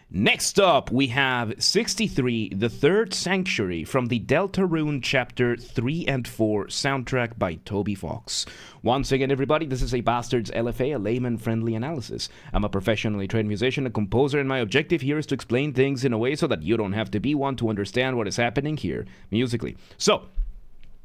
Next up, we have 63, The Third Sanctuary from the Deltarune Chapter 3 and 4 soundtrack by Toby Fox. Once again, everybody, this is a Basterd's LFA, a layman-friendly analysis. I'm a professionally trained musician and composer, and my objective here is to explain things in a way so that you don't have to be one to understand what is happening here musically. So,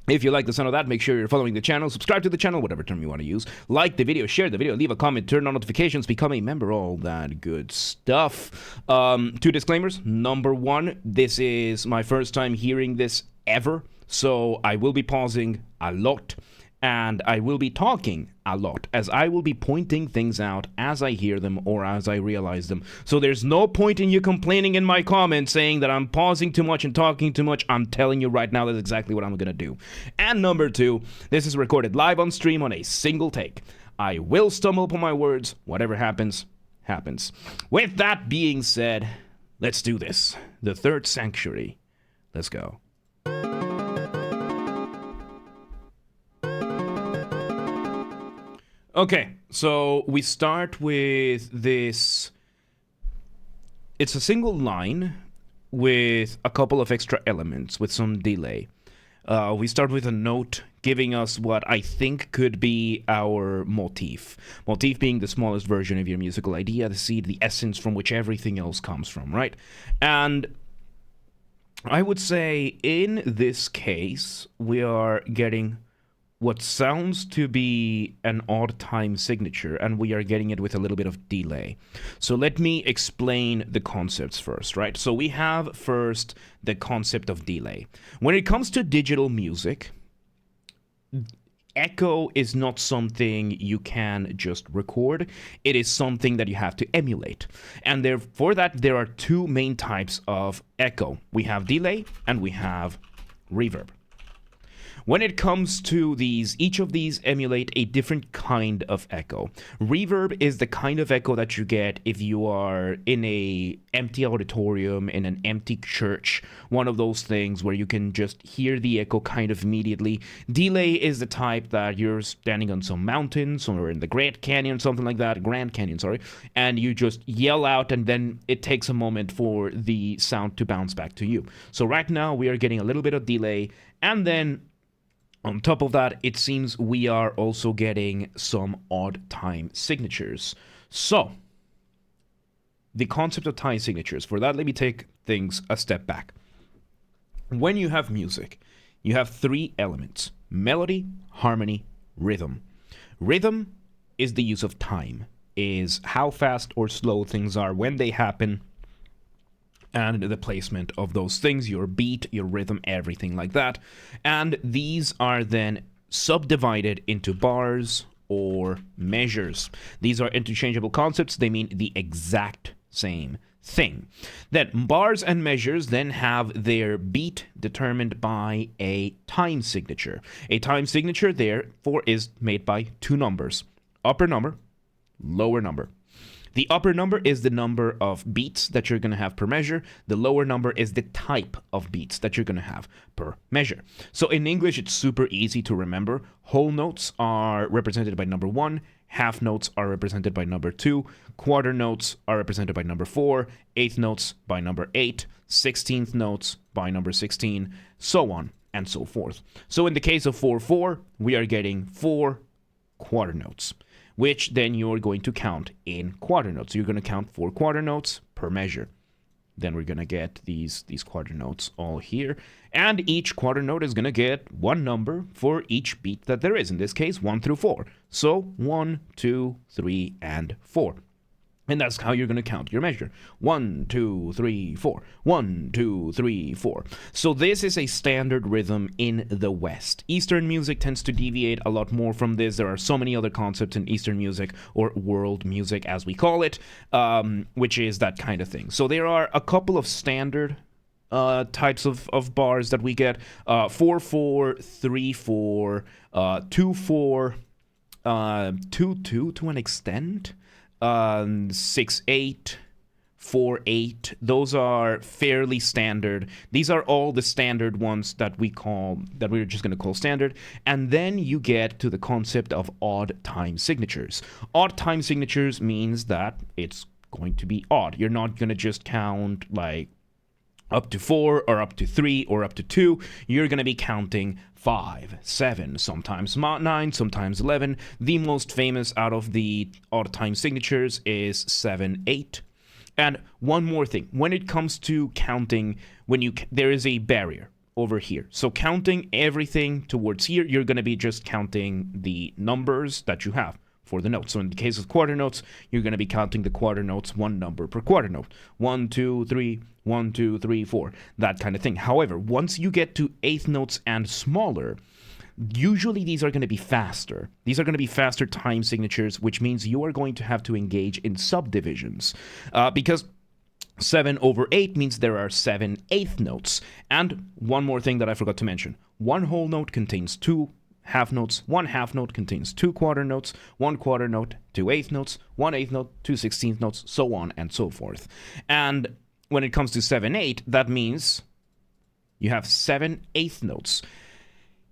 if you like the sound of that, make sure you're following the channel, subscribe to the channel, whatever term you want to use, like the video, share the video, leave a comment, turn on notifications, become a member, all that good stuff. Two disclaimers. Number one, this is my first time hearing this ever, so I will be pausing a lot, and I will be talking a lot, as I will be pointing things out as I hear them or as I realize them. So there's no point in you complaining in my comments saying that I'm pausing too much and talking too much. I'm telling you right now that's exactly what I'm going to do. And number two, this is recorded live on stream on a single take. I will stumble upon my words. Whatever happens, happens. With that being said, let's do this. The Third Sanctuary. Let's go. Okay, so we start with this. It's a single line with a couple of extra elements with some delay. We start with a note giving us what I think could be our motif. Motif being the smallest version of your musical idea, the seed, the essence from which everything else comes from, right? And I would say in this case, we are getting what sounds to be an odd time signature, and we are getting it with a little bit of delay. So let me explain the concepts first, right? So we have first the concept of delay. When it comes to digital music, echo is not something you can just record. It is something that you have to emulate. And for that, there are two main types of echo. We have delay and we have reverb. When it comes to these, each of these emulate a different kind of echo. Reverb is the kind of echo that you get if you are in a empty auditorium, in an empty church, one of those things where you can just hear the echo kind of immediately. Delay is the type that you're standing on some mountain, somewhere in the Grand Canyon, something like that, Grand Canyon, sorry, and you just yell out and then it takes a moment for the sound to bounce back to you. So right now we are getting a little bit of delay, and then on top of that, it seems we are also getting some odd time signatures. So, the concept of time signatures, for that, let me take things a step back. When you have music, you have three elements: melody, harmony, rhythm. Rhythm is the use of time, is how fast or slow things are when they happen, and the placement of those things, your beat, your rhythm, everything like that. And these are then subdivided into bars or measures. These are interchangeable concepts. They mean the exact same thing. Then bars and measures then have their beat determined by a time signature. A time signature, therefore, is made by two numbers: upper number, lower number. The upper number is the number of beats that you're going to have per measure. The lower number is the type of beats that you're going to have per measure. So in English, it's super easy to remember. Whole notes are represented by number 1. Half notes are represented by number 2. Quarter notes are represented by number 4. Eighth notes by number 8. 16th notes by number 16. So on and so forth. So in the case of 4/4, we are getting 4 quarter notes, which then you're going to count in quarter notes. So you're going to count 4 quarter notes per measure. Then we're going to get these quarter notes all here. And each quarter note is going to get one number for each beat that there is. In this case, 1 through 4. So 1, 2, 3, and 4. And that's how you're going to count your measure. 1, 2, 3, 4. 1, 2, 3, 4. So this is a standard rhythm in the West. Eastern music tends to deviate a lot more from this. There are so many other concepts in Eastern music, or world music as we call it, which is that kind of thing. So there are a couple of standard types of bars that we get. 4/4, 3/4, 2/4, 2/2 to an extent. 6/8, 4/8. Those are fairly standard. These are all the standard ones that we're just going to call standard. And then you get to the concept of odd time signatures. Odd time signatures means that it's going to be odd. You're not going to just count like up to 4 or up to 3 or up to 2. You're going to be counting 5, 7, sometimes 9, sometimes 11. The most famous out of the odd time signatures is 7, 8. And one more thing, when it comes to counting, there is a barrier over here. So counting everything towards here, you're going to be just counting the numbers that you have for the notes. So in the case of quarter notes, you're going to be counting the quarter notes one number per quarter note. 1, 2, 3, 1, 2, 3, 4, that kind of thing. However, once you get to eighth notes and smaller, usually these are going to be faster. These are going to be faster time signatures, which means you are going to have to engage in subdivisions. Because 7 over 8 means there are 7 eighth notes. And one more thing that I forgot to mention. One whole note contains 2 half notes. One half note contains 2 quarter notes. 1 quarter note, 2 eighth notes. 1 eighth note, 2 16th notes, so on and so forth. And when it comes to 7, 8, that means you have 7 eighth notes.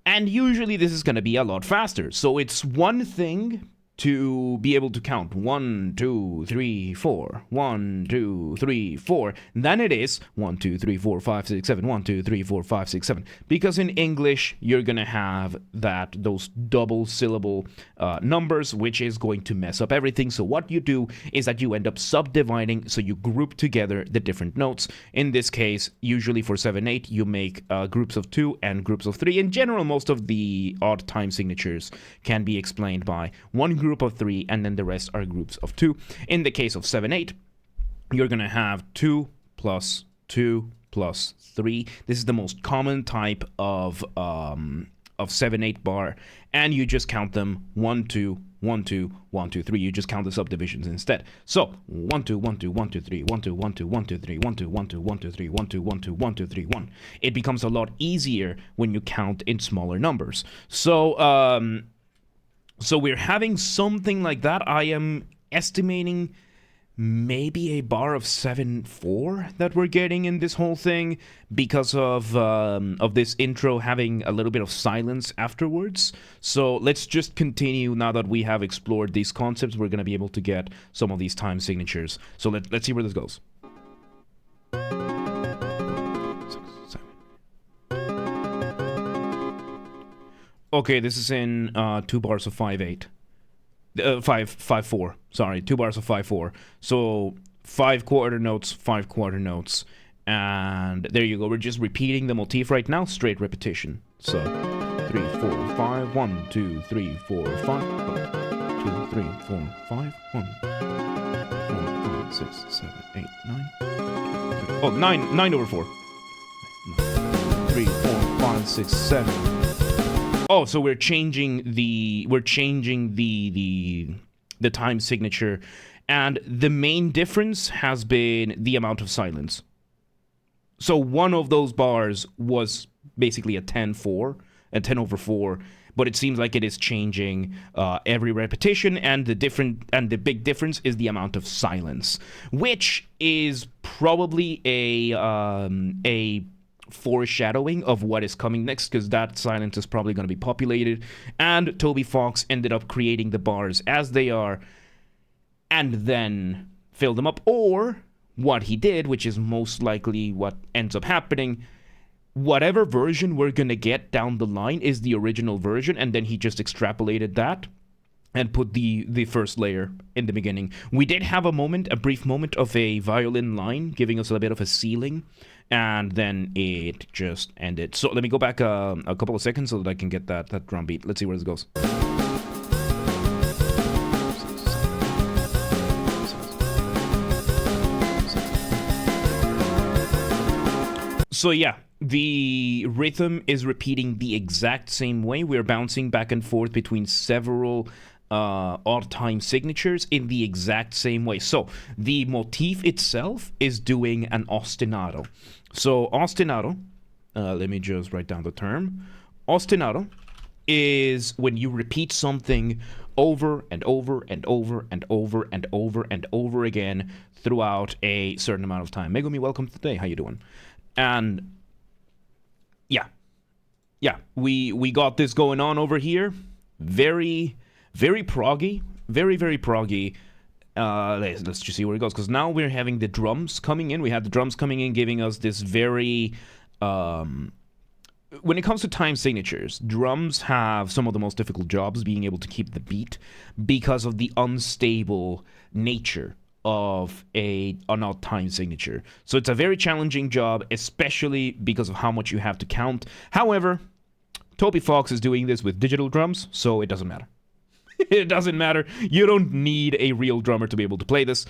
And usually this is going to be a lot faster. So it's one thing to be able to count 1, 2, 3, 4, 1, 2, 3, 4, than it is 1, 2, 3, 4, 5, 6, 7, 1, 2, 3, 4, 5, 6, 7. Because in English, you're going to have those double syllable numbers, which is going to mess up everything. So what you do is that you end up subdividing, so you group together the different notes. In this case, usually for 7, 8, you make groups of 2 and groups of 3. In general, most of the odd time signatures can be explained by one group of 3, and then the rest are groups of 2. In the case of 7, 8, you're going to have 2 plus 2 plus 3. This is the most common type of 7, 8 bar, and you just count them 1, 2, 1, 2, 1, 2, 3. You just count the subdivisions instead. So 1, 2, 1, 2, 1, 2, 3, 1, 2, 1, 2, 1, 2, 3, 1, 2, 1, 2, 1, 2, 3, 1, 2, 1, 2, 1, 2, 3, 1. It becomes a lot easier when you count in smaller numbers. So we're having something like that. I am estimating maybe a bar of 7/4 that we're getting in this whole thing because of this intro having a little bit of silence afterwards. So let's just continue now that we have explored these concepts. We're going to be able to get some of these time signatures. So let's see where this goes. Okay, this is in 2 bars of 5/8. 5/4. Sorry, 2 bars of 5/4. So 5 quarter notes, 5 quarter notes, and there you go. We're just repeating the motif right now, straight repetition. So 3, 4, 5, 1, 2, 3, 4, 5, 1, 2, 3, 4, 5, 1, 4, 5, 6, 7, 8, 9. Oh, 9 over 4. 3, 4, 5, 6, 7. Oh, so we're changing the time signature, and the main difference has been the amount of silence. So one of those bars was basically a 10/4, a 10 over 4, but it seems like it is changing every repetition, and the big difference is the amount of silence, which is probably a foreshadowing of what is coming next, because that silence is probably going to be populated, and Toby Fox ended up creating the bars as they are and then filled them up. Or what he did, which is most likely what ends up happening, whatever version we're going to get down the line is the original version, and then he just extrapolated that and put the first layer in the beginning. We did have a brief moment of a violin line giving us a bit of a ceiling, and then it just ended. So let me go back a couple of seconds so that I can get that drum beat. Let's see where this goes. So yeah, the rhythm is repeating the exact same way. We're bouncing back and forth between several odd time signatures in the exact same way. So the motif itself is doing an ostinato. So ostinato, let me just write down the term. Ostinato is when you repeat something over and over and over and over and over and over again throughout a certain amount of time. Megumi, welcome to the day. How you doing? And yeah, we got this going on over here. Very proggy, very proggy. Let's just see where it goes, because now we're having the drums coming in. We have the drums coming in, giving us this very... when it comes to time signatures, drums have some of the most difficult jobs being able to keep the beat because of the unstable nature of an odd time signature. So it's a very challenging job, especially because of how much you have to count. However, Toby Fox is doing this with digital drums, so it doesn't matter. It doesn't matter. You don't need a real drummer to be able to play this.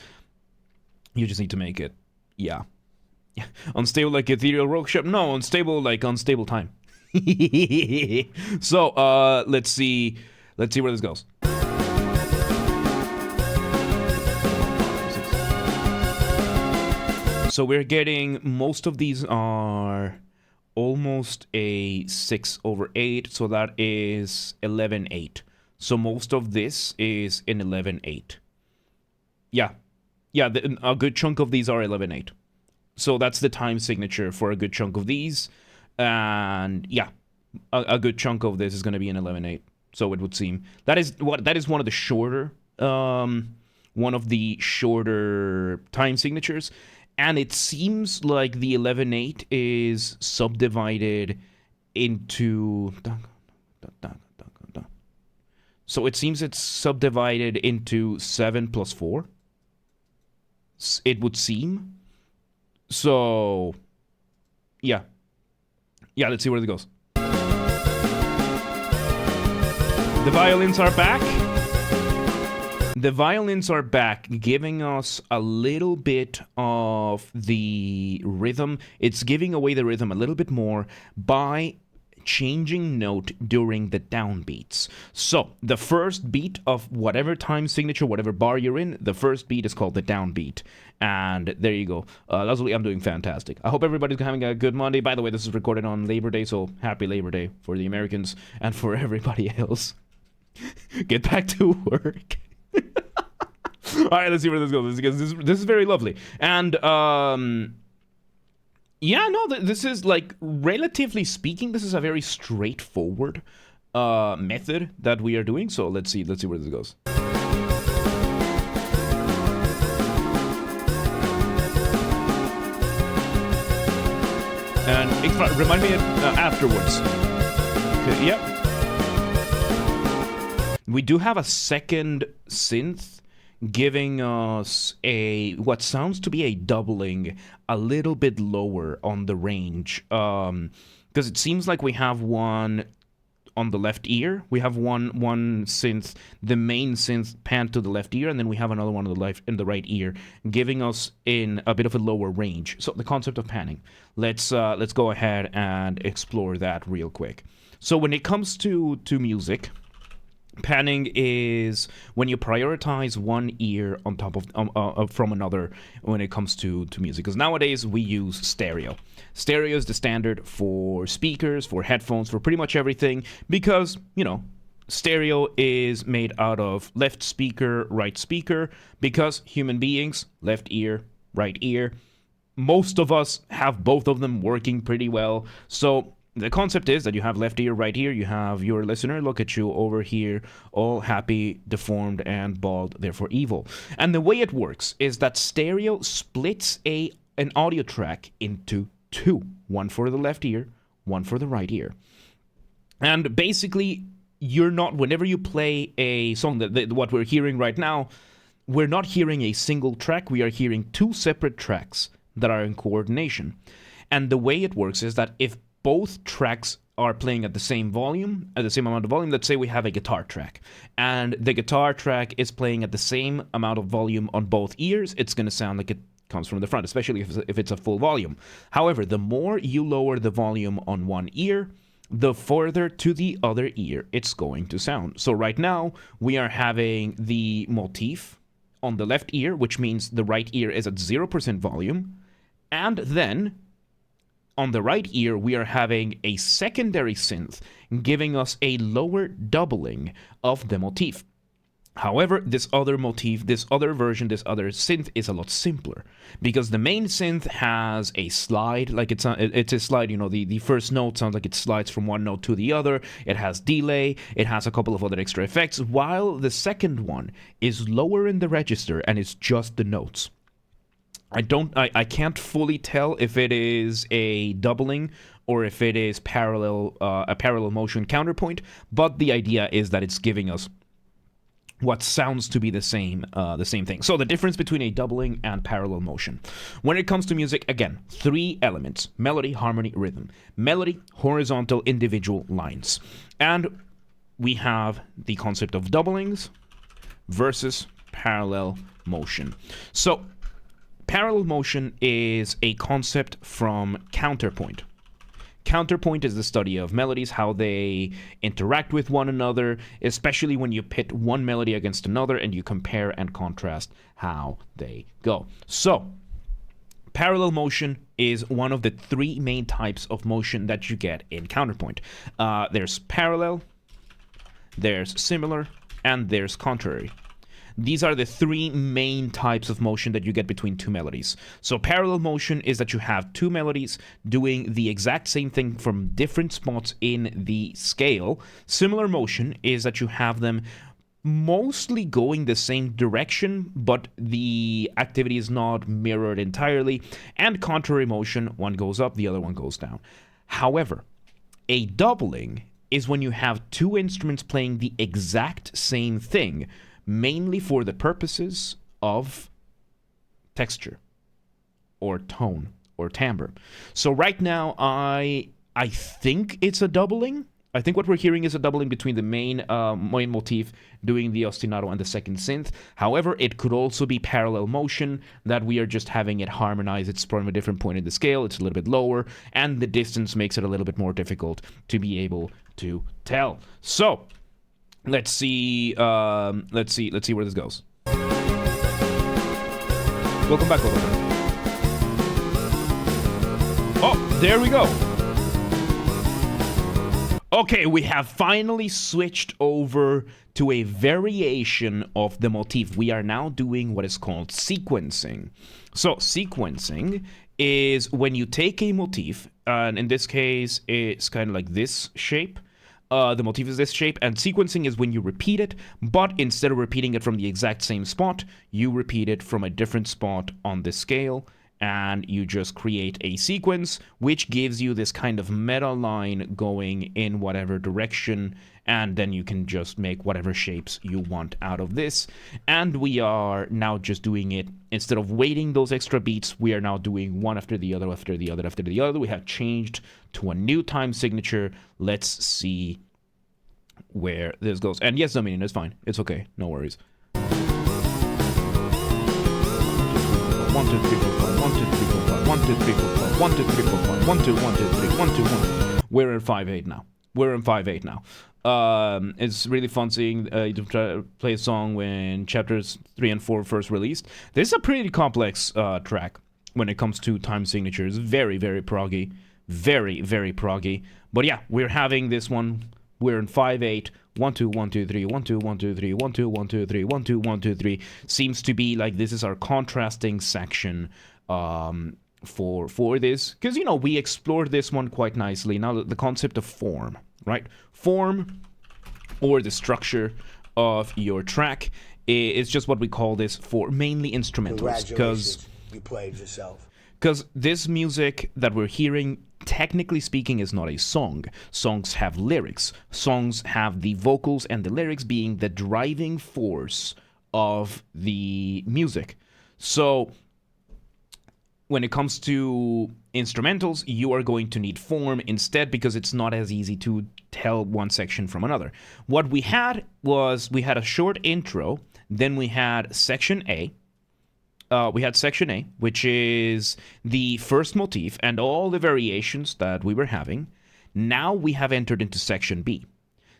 You just need to make it, yeah. Unstable like ethereal workshop? No, unstable like unstable time. So, let's see where this goes. So we're getting, most of these are almost a 6/8, so that is 11/8. So most of this is in 11/8. Yeah, a good chunk of these are 11/8. So that's the time signature for a good chunk of these. And yeah, a good chunk of this is going to be in 11/8. So it would seem that is one of the shorter time signatures. And it seems like the 11/8 is subdivided into... So it seems it's subdivided into 7 plus 4. It would seem. So, yeah. Yeah, let's see where it goes. The violins are back. The violins are back, giving us a little bit of the rhythm. It's giving away the rhythm a little bit more by changing note during the downbeats. So the first beat of whatever time signature, whatever bar you're in, the first beat is called the downbeat. And there you go. Leslie, I'm doing fantastic. I hope everybody's having a good Monday. By the way, this is recorded on Labor Day, so happy Labor Day for the Americans and for everybody else. Get back to work. All right, let's see where this goes. This is very lovely. And yeah, no, this is, like, relatively speaking, this is a very straightforward method that we are doing. So let's see where this goes. And remind me afterwards. Okay, yep. We do have a second synth giving us what sounds to be a doubling a little bit lower on the range. Because it seems like we have one on the left ear. We have one synth, the main synth panned to the left ear, and then we have another one on the right ear, giving us in a bit of a lower range. So the concept of panning. Let's go ahead and explore that real quick. So when it comes to music, panning is when you prioritize one ear on top of from another when it comes to music. Because nowadays we use stereo. Stereo is the standard for speakers, for headphones, for pretty much everything. Because, you know, stereo is made out of left speaker, right speaker. Because human beings, left ear, right ear. Most of us have both of them working pretty well. So the concept is that you have left ear, right ear. You have your listener, look at you over here, all happy, deformed, and bald, therefore evil. And the way it works is that stereo splits an audio track into two. One for the left ear, one for the right ear. And basically, whenever you play a song, what we're hearing right now, we're not hearing a single track. We are hearing two separate tracks that are in coordination. And the way it works is that if both tracks are playing at the same volume, at the same amount of volume. Let's say we have a guitar track, and the guitar track is playing at the same amount of volume on both ears. It's going to sound like it comes from the front, especially if it's a full volume. However, the more you lower the volume on one ear, the further to the other ear it's going to sound. So right now, we are having the motif on the left ear, which means the right ear is at 0% volume, and then on the right ear, we are having a secondary synth giving us a lower doubling of the motif. However, this other motif, this other version, this other synth is a lot simpler because the main synth has a slide, like it's a slide, you know, the first note sounds like it slides from one note to the other. It has delay, it has a couple of other extra effects, while the second one is lower in the register and it's just the notes. I can't fully tell if it is a doubling or if it is a parallel motion counterpoint, but the idea is that it's giving us what sounds to be the same thing. So the difference between a doubling and parallel motion. When it comes to music, again, 3 elements: melody, harmony, rhythm. Melody, horizontal, individual lines. And we have the concept of doublings versus parallel motion. So parallel motion is a concept from counterpoint. Counterpoint is the study of melodies, how they interact with one another, especially when you pit one melody against another and you compare and contrast how they go. So, parallel motion is one of the 3 main types of motion that you get in counterpoint. There's parallel, there's similar, and there's contrary. These are the 3 main types of motion that you get between 2 melodies. So parallel motion is that you have 2 melodies doing the exact same thing from different spots in the scale. Similar motion is that you have them mostly going the same direction, but the activity is not mirrored entirely. And contrary motion, one goes up, the other one goes down. However, a doubling is when you have 2 instruments playing the exact same thing, mainly for the purposes of texture or tone or timbre. So right now, I think it's a doubling. I think what we're hearing is a doubling between the main motif doing the ostinato and the second synth. However, it could also be parallel motion, that we are just having it harmonize. It's from a different point in the scale. It's a little bit lower, and the distance makes it a little bit more difficult to be able to tell. So let's see where this goes. Welcome back, over. Oh, there we go. Okay, we have finally switched over to a variation of the motif. We are now doing what is called sequencing. So sequencing is when you take a motif, and in this case, it's kind of like this shape. The motif is this shape, and sequencing is when you repeat it, but instead of repeating it from the exact same spot, you repeat it from a different spot on the scale, and you just create a sequence which gives you this kind of meta line going in whatever direction, and then you can just make whatever shapes you want out of this. And we are now just doing it, instead of waiting those extra beats, we are now doing one after the other, after the other, after the other. We have changed to a new time signature. Let's see where this goes. And yes, Dominion, it's fine. It's okay. No worries. 1, 2, 3, 4, 5, 1, 2, 3, 4, 5, 1, 2, 3, 4, 5, 1, 2, 3, 4, 5, 1, 2, 1, 2, 3, 1, 2, 1. We're in 5/8 now. It's really fun seeing you try to play a song when chapters 3 and 4 first released. This is a pretty complex track when it comes to time signatures. Very, very proggy. Very, very proggy. But yeah, we're having this one. We're in 5/8. 1, 2, 1, 2, 3, 1, 2, 1, 2, 3, 1, 2, 1, 2, 3, 1, 2, 1, 2, 3. Seems to be like this is our contrasting section for this. Because, you know, we explored this one quite nicely. Now, the concept of form, right? Form, or the structure of your track, is just what we call this for mainly instrumentals. Because you played yourself. Because this music that we're hearing, technically speaking, is not a song. Songs have lyrics. Songs have the vocals and the lyrics being the driving force of the music. So when it comes to instrumentals, you are going to need form instead, because it's not as easy to tell one section from another. What we had was, we had a short intro, then we had section A. Which is the first motif and all the variations that we were having. Now we have entered into section B.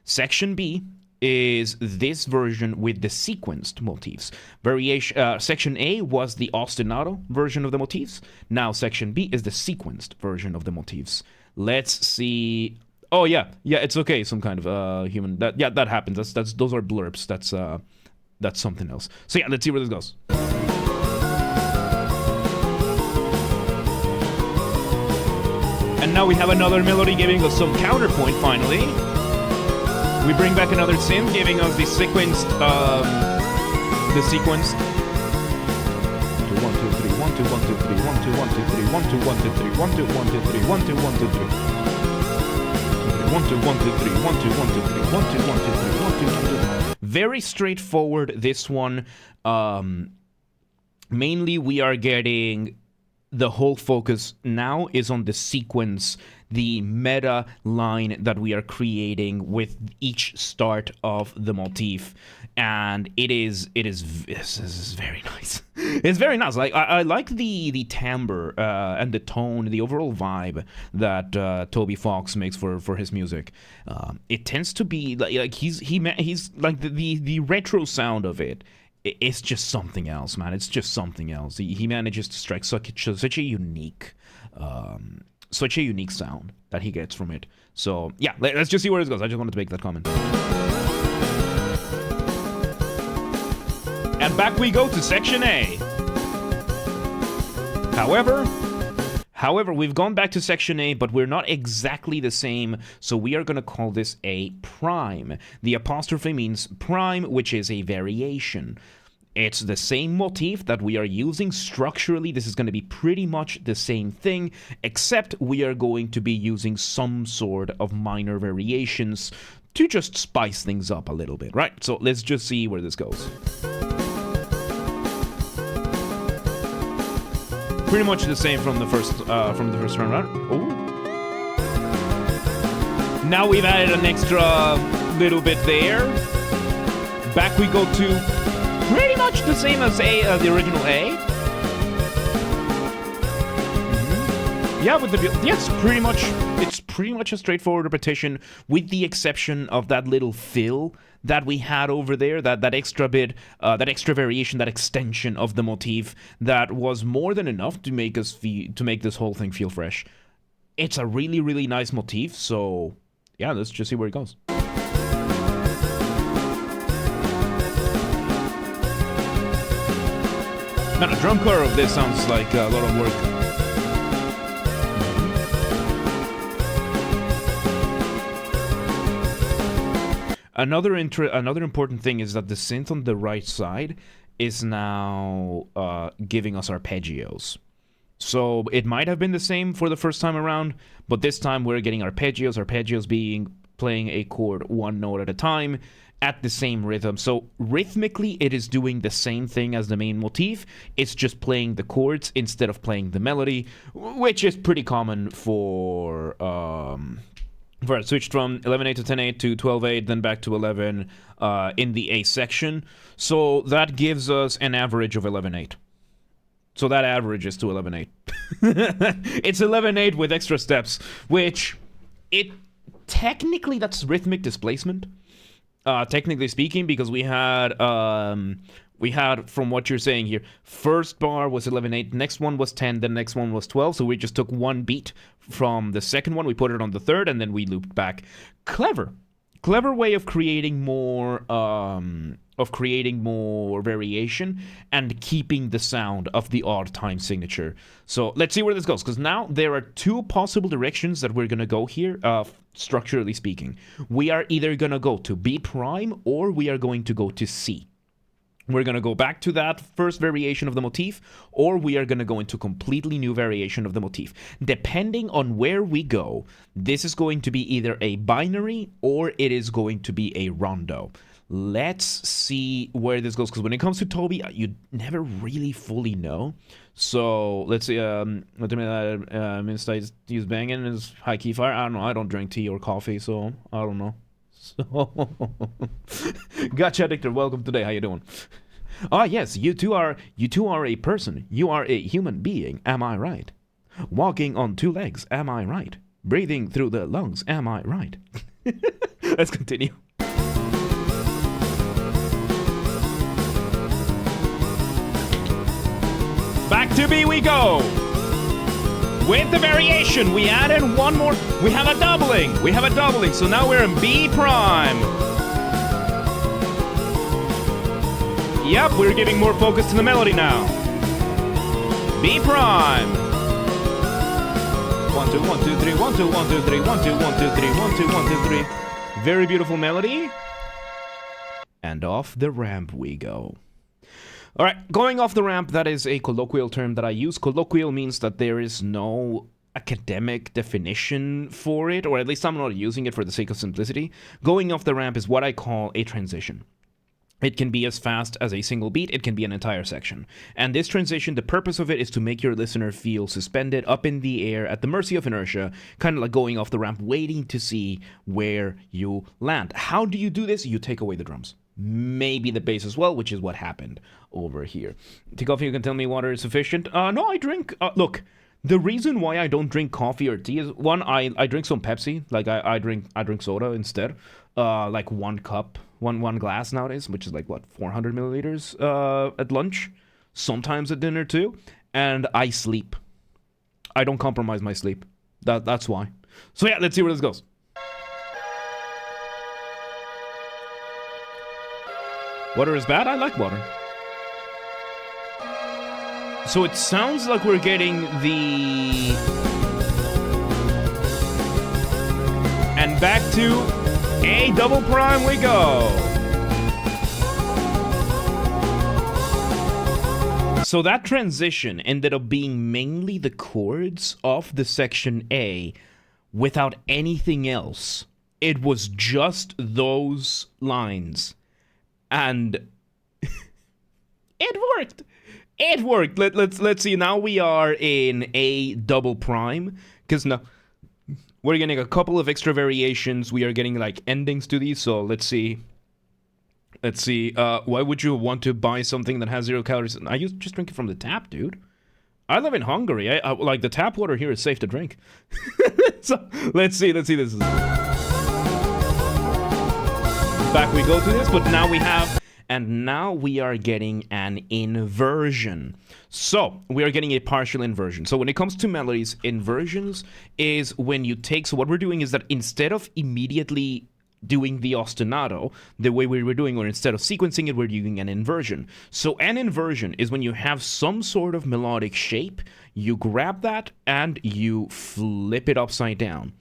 Section B is this version with the sequenced motifs. Section A was the ostinato version of the motifs. Now section B is the sequenced version of the motifs. Let's see. Oh yeah, it's okay. Some kind of human. That happens. Those are blurps. that's something else. So yeah, let's see where this goes. And now we have another melody giving us some counterpoint finally. We bring back another synth giving us the sequenced, the sequence. 1 2 3 1 2 1 2 3 1 2 1 2 3 1 2 1 2 3 1 2 1 2 3 1 2 1 2 3 1 2 1 2 3 1 2 1 2 3 1 2 1 2 3 1 2 1 2 3. Very straightforward, this one. Mainly we are getting the whole focus now is on the sequence, the meta line that we are creating with each start of the motif, and it is very nice. It's very nice. Like I like the timbre and the tone, the overall vibe that Toby Fox makes for his music. It tends to be like he's like the retro sound of it. It's just something else, man. It's just something else. He manages to strike such a unique sound that he gets from it. So yeah, let's just see where it goes. I just wanted to make that comment. And back we go to section A. However, we've gone back to section A, but we're not exactly the same, so we are going to call this a prime. The apostrophe means prime, which is a variation. It's the same motif that we are using structurally. This is going to be pretty much the same thing, except we are going to be using some sort of minor variations to just spice things up a little bit, right? So let's just see where this goes. Pretty much the same from the first run around. Oh. Now we've added an extra little bit there. Back we go to pretty much the same as the original A. Mm-hmm. Yeah, with the yes, it's pretty much a straightforward repetition, with the exception of that little fill that we had over there, that extra bit, that extra variation, that extension of the motif that was more than enough to make this whole thing feel fresh. It's a really, really nice motif, so yeah, let's just see where it goes. Now, the drum corps of this sounds like a lot of work. Another important thing is that the synth on the right side is now giving us arpeggios. So it might have been the same for the first time around, but this time we're getting arpeggios being playing a chord one note at a time at the same rhythm. So rhythmically it is doing the same thing as the main motif. It's just playing the chords instead of playing the melody, which is pretty common for it switched from 11/8 to 10/8 to 12/8, then back to 11 in the A section. So that gives us an average of 11/8. So that averages to 11/8. It's 11/8 with extra steps, which technically that's rhythmic displacement. Technically speaking, because we had from what you're saying here, first bar was 11/8, next one was 10, the next one was 12, so we just took one beat from the second one, we put it on the third, and then we looped back. Clever way of creating more variation and keeping the sound of the odd time signature. So let's see where this goes, because now there are two possible directions that we're gonna go here, structurally speaking. We are either gonna go to B prime or we are going to go to C. We're going to go back to that first variation of the motif, or we are going to go into a completely new variation of the motif. Depending on where we go, this is going to be either a binary or it is going to be a rondo. Let's see where this goes, because when it comes to Toby, you never really fully know. So let's see. He's banging his high key fire. I don't know. I don't drink tea or coffee, so I don't know. So, gotcha, Victor. Welcome today. How you doing? Ah, yes, you two are a person. You are a human being. Am I right? Walking on two legs. Am I right? Breathing through the lungs. Am I right? Let's continue. Back to B we go. With the variation, we added one more. We have a doubling. So now we're in B prime. Yep, we're giving more focus to the melody now. B prime. 1 2 1 2 3 1 2 1 2 3 1 2 1 2 3 1 2 1 2 3. Very beautiful melody. And off the ramp we go. All right, going off the ramp, that is a colloquial term that I use. Colloquial means that there is no academic definition for it, or at least I'm not using it for the sake of simplicity. Going off the ramp is what I call a transition. It can be as fast as a single beat, it can be an entire section. And this transition, the purpose of it is to make your listener feel suspended up in the air at the mercy of inertia, kind of like going off the ramp, waiting to see where you land. How do you do this? You take away the drums. Maybe the bass as well, which is what happened over here. Coffee, you can tell me water is sufficient? No, I drink, look, the reason why I don't drink coffee or tea is, one, I drink some Pepsi, like I drink soda instead, like 1 cup, one glass nowadays, which is like, what, 400 milliliters at lunch, sometimes at dinner too, and I sleep. I don't compromise my sleep. That's why. So yeah, let's see where this goes. Water is bad? I like water. So it sounds like we're getting the... And back to A double prime we go. So that transition ended up being mainly the chords of the section A without anything else. It was just those lines. And it worked. It worked. Let's see. Now we are in A double prime, because now we're getting a couple of extra variations. We are getting like endings to these. So let's see. Why would you want to buy something that has 0 calories? I just drink it from the tap, dude. I live in Hungary. I like the tap water here is safe to drink. So let's see. This is. Back we go to this, but now we have, and now we are getting an inversion. So we are getting a partial inversion. So when it comes to melodies, inversions is when you take, so what we're doing is that instead of immediately doing the ostinato the way we were doing, or instead of sequencing it, we're doing an inversion. So an inversion is when you have some sort of melodic shape, you grab that and you flip it upside down.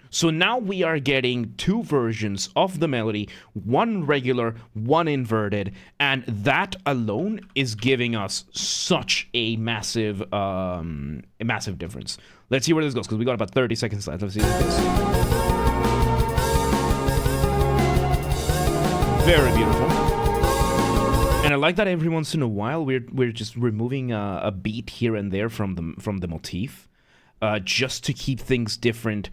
So now we are getting 2 versions of the melody, one regular, one inverted, and that alone is giving us such a massive difference. Let's see where this goes, because we got about 30 seconds left. Let's see what this goes. Very beautiful. And I like that every once in a while we're just removing a beat here and there from the motif. Just to keep things different,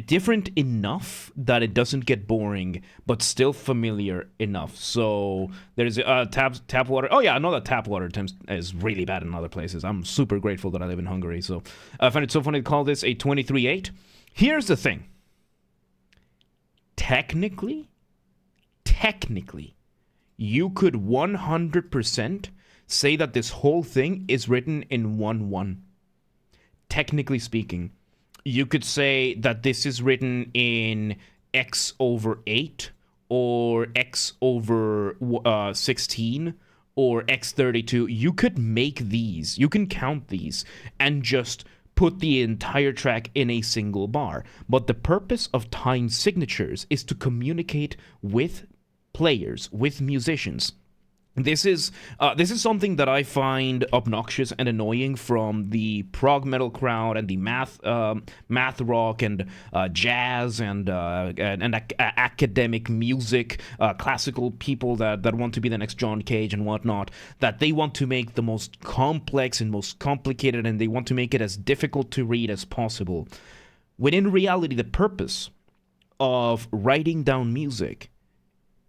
different enough that it doesn't get boring, but still familiar enough. So there's tap water. Oh yeah, I know that tap water is really bad in other places. I'm super grateful that I live in Hungary. So I find it so funny to call this a 23/8. Here's the thing. Technically, you could 100% say that this whole thing is written in 1/1. Technically speaking, you could say that this is written in x over 8 or x over 16 or x32. You could make these, you can count these and just put the entire track in a single bar. But the purpose of time signatures is to communicate with players, with musicians. This is something that I find obnoxious and annoying from the prog metal crowd and the math rock and jazz and academic music, classical people that want to be the next John Cage and whatnot, that they want to make the most complex and most complicated, and they want to make it as difficult to read as possible. When in reality, the purpose of writing down music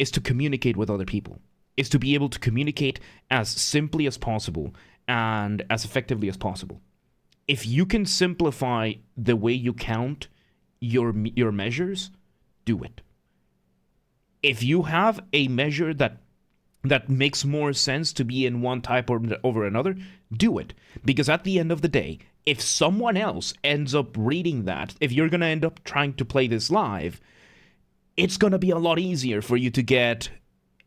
is to communicate with other people. Is to be able to communicate as simply as possible and as effectively as possible. If you can simplify the way you count your measures, do it. If you have a measure that makes more sense to be in one type or over another, do it. Because at the end of the day, if someone else ends up reading that, if you're going to end up trying to play this live, it's going to be a lot easier for you to get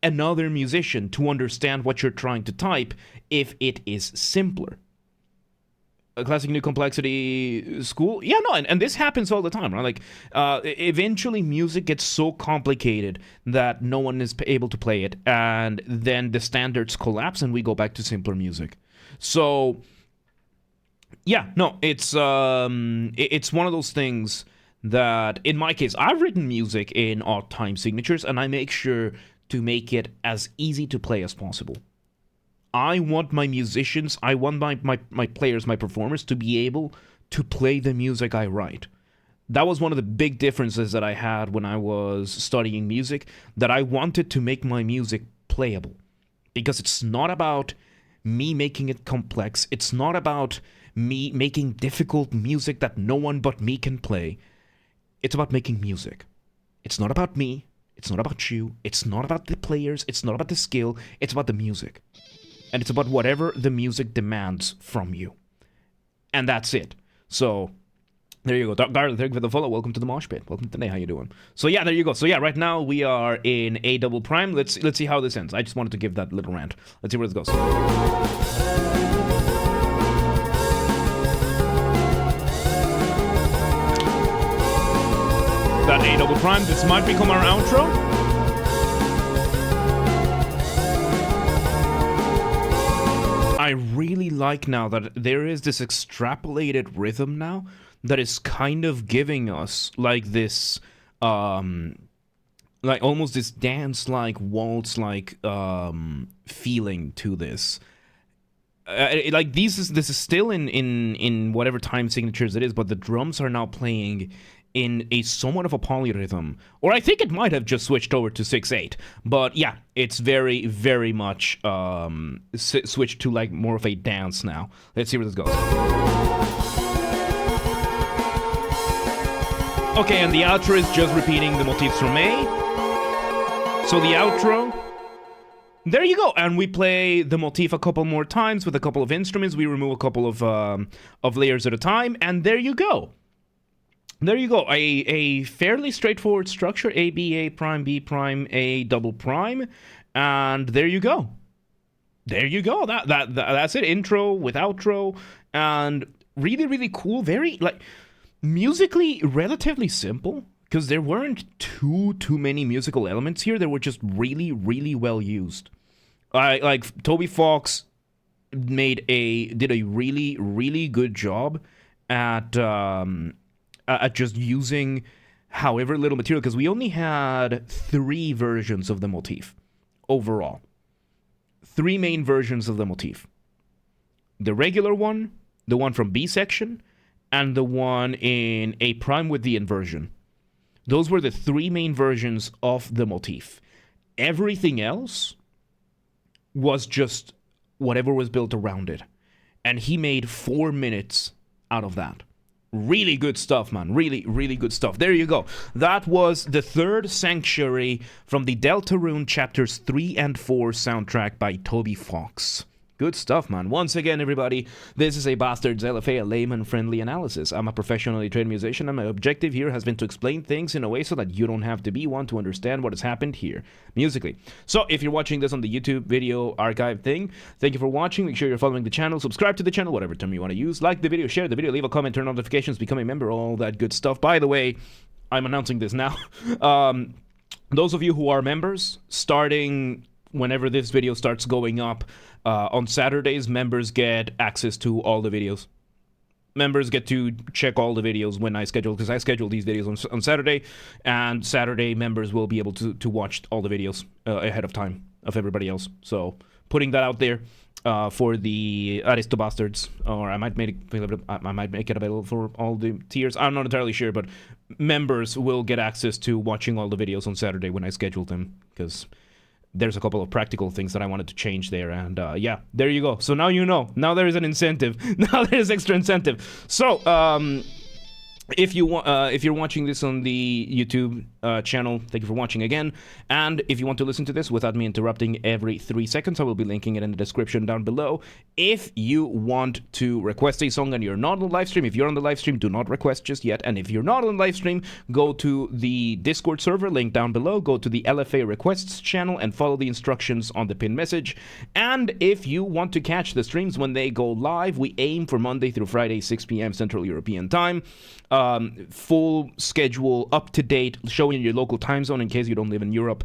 another musician to understand what you're trying to type if it is simpler. A classic new complexity school. Yeah, no, and this happens all the time, right? Like, eventually music gets so complicated that no one is able to play it, and then the standards collapse and we go back to simpler music. So, yeah, no, it's one of those things that, in my case, I've written music in odd time signatures, and I make sure to make it as easy to play as possible. I want my musicians, I want my players, my performers to be able to play the music I write. That was one of the big differences that I had when I was studying music, that I wanted to make my music playable. Because it's not about me making it complex, it's not about me making difficult music that no one but me can play. It's about making music. It's not about me, it's not about you, it's not about the players, it's not about the skill, it's about the music. And it's about whatever the music demands from you. And that's it. So, there you go. Garland, thank you for the follow. Welcome to the Mosh Pit. Welcome today. How you doing? So yeah, there you go. So yeah, right now we are in A double prime. Let's see how this ends. I just wanted to give that little rant. Let's see where this goes. That A double prime. This might become our outro. I really like now that there is this extrapolated rhythm now that is kind of giving us like this, like almost this dance-like, waltz-like feeling to this. Like this is still in whatever time signatures it is, but the drums are now playing in a somewhat of a polyrhythm, or I think it might have just switched over to 6/8. But yeah, it's very, very much switched to like more of a dance now. Let's see where this goes. Okay, and the outro is just repeating the motifs from A. So the outro, there you go, and we play the motif a couple more times with a couple of instruments. We remove a couple of layers at a time, and there you go. There you go, a fairly straightforward structure, A, B, A prime, B prime, A double prime, and there you go. There you go, that's it, intro with outro, and really, really cool, very, like, musically relatively simple, because there weren't too many musical elements here, they were just really, really well used. Like, Toby Fox did a really, really good job at just using however little material, because we only had 3 versions of the motif overall. 3 main versions of the motif. The regular one, the one from B section, and the one in A prime with the inversion. Those were the 3 main versions of the motif. Everything else was just whatever was built around it. And he made 4 minutes out of that. Really good stuff, man. Really, really good stuff. There you go. That was the 3rd Sanctuary from the Deltarune Chapters 3 and 4 soundtrack by Toby Fox. Good stuff, man. Once again, everybody, this is a Basterd's LFA, a layman-friendly analysis. I'm a professionally trained musician, and my objective here has been to explain things in a way so that you don't have to be one to understand what has happened here, musically. So, if you're watching this on the YouTube video archive thing, thank you for watching. Make sure you're following the channel, subscribe to the channel, whatever term you want to use. Like the video, share the video, leave a comment, turn on notifications, become a member, all that good stuff. By the way, I'm announcing this now. Those of you who are members, starting whenever this video starts going up, on Saturdays, members get access to all the videos. Members get to check all the videos when I schedule, because I schedule these videos on Saturday, and Saturday members will be able to watch all the videos ahead of time of everybody else. So, putting that out there for the Aristo Bastards, or I might make it available for all the tiers. I'm not entirely sure, but members will get access to watching all the videos on Saturday when I schedule them, because there's a couple of practical things that I wanted to change there, and yeah, there you go. So now you know. Now there is an incentive. Now there's extra incentive. So if you're watching this on the YouTube channel. Thank you for watching again. And if you want to listen to this without me interrupting every 3 seconds, I will be linking it in the description down below. If you want to request a song and you're not on the live stream, if you're on the live stream, do not request just yet. And if you're not on the live stream, go to the Discord server, link down below. Go to the LFA requests channel and follow the instructions on the pinned message. And if you want to catch the streams when they go live, we aim for Monday through Friday, 6 p.m. Central European Time. Full schedule, up to date, showing your local time zone in case you don't live in Europe.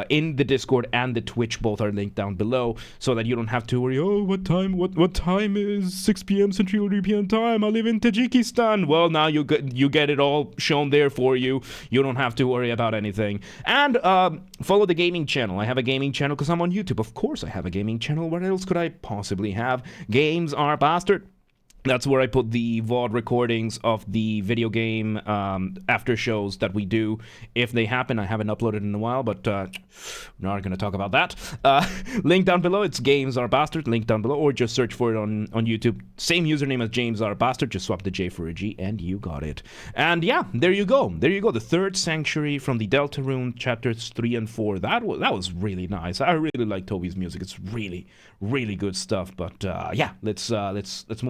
In the Discord and the Twitch, both are linked down below, so that you don't have to worry. Oh, what time is 6 p.m. Central European Time? I live in Tajikistan. Well, now you get it all shown there for you. You don't have to worry about anything. And follow the gaming channel. I have a gaming channel because I'm on YouTube. Of course, I have a gaming channel. What else could I possibly have? Games are Basterd. That's where I put the VOD recordings of the video game after shows that we do. If they happen, I haven't uploaded in a while, but we're not going to talk about that. Link down below, it's Games Are Basterd, link down below, or just search for it on YouTube. Same username as James Are Basterd, just swap the J for a G, and you got it. And yeah, there you go. There you go, the third Sanctuary from the Deltarune chapters 3 and 4. That was really nice. I really like Toby's music. It's really, really good stuff. But yeah, let's move